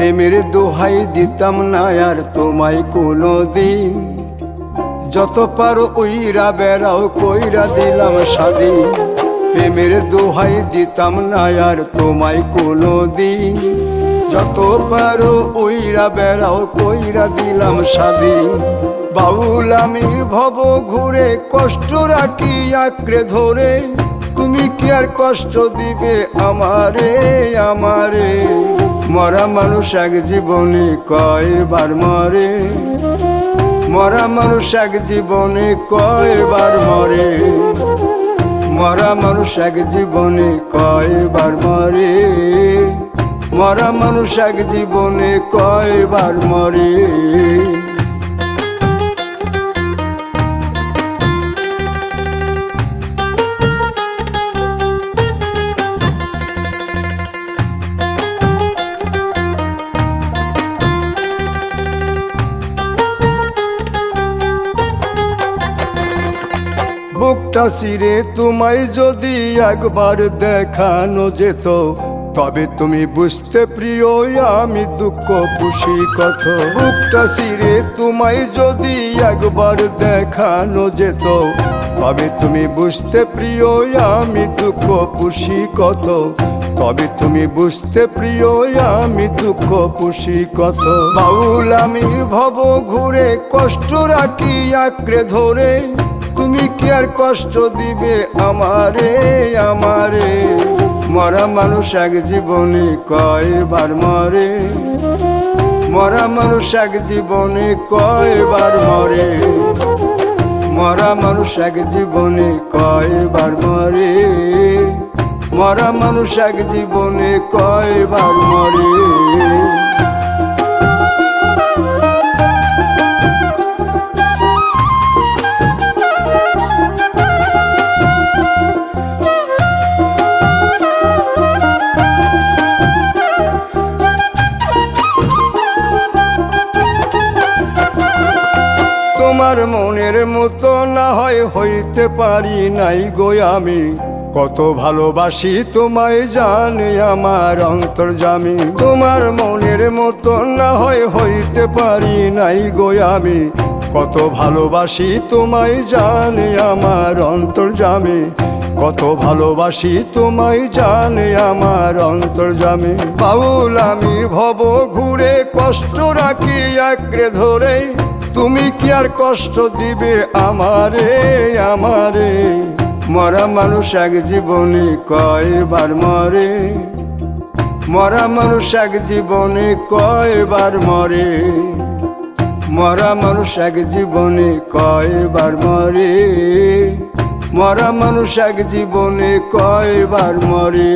প্রেমের দোহাই দিতাম না আর তোমায় কোনোদিন, যত পারো উইরা বেড়াও কইরা দিলাম স্বাধীন। প্রেমের দোহাই দিতাম না আর তোমায় কোনোদিন, যত পারো উইরা বেড়াও কইরা দিলাম স্বাধীন। বাউল আমি ভব ঘুরে কষ্ট রাখি আঁকড়ে ধরে, তুমি কি আর কষ্ট দিবে আমারে আমারে। মরা মানুষ এক জীবনে কয়বার মরে, মরা মানুষ এক জীবনে কয়বার মরে, মরা মানুষ এক জীবনে কয়বার মরে, মরা মানুষ এক জীবনে কয়বার মরে। বুকটা চিরে তোমায় যদি একবার দেখানো যেত, তবে তুমি বুঝতে প্রিয় আমি দুঃখ খুশি কত। বুকটা চিরে তোমায় যদি একবার দেখানো যেত, তবে তুমি বুঝতে প্রিয় আমি দুঃখ খুশি কত। তবে তুমি বুঝতে প্রিয় আমি দুঃখ খুশি কত। বাউল আমি ভব ঘুরে কষ্ট রাখি আঁকড়ে ধরে, তুমি কি আর কষ্ট দিবে আমারে আমারে। মরা মানুষ এক জীবনে কয়বার মরে, মরা মানুষ এক জীবনে কয়বার মরে, মরা মানুষ এক জীবনে কয়বার মরে, মরা মানুষ এক জীবনে কয়বার মরে। তোমার মনের মতো না হয় হইতে পারি নাই গো আমি, কত ভালোবাসি তোমায় জানে আমার অন্তর্যামী। তোমার মনের মতো না হয় হইতে পারি নাই গো আমি, কত ভালোবাসি তোমায় জানে আমার অন্তর্যামী, কত ভালোবাসি তোমায় জানে আমার অন্তর্যামী। বাউল আমি ভব ঘুরে কষ্ট রাখি আঁকড়ে ধরে, তুমি কি আর কষ্ট দিবে আমারে আমারে। মরা মানুষ এক জীবনে কয়বার মরে, মরা মানুষ এক জীবনে কয়বার মরে, মরা মানুষ এক জীবনে কয়বার মরে, মরা মানুষ এক জীবনে কয়বার মরে।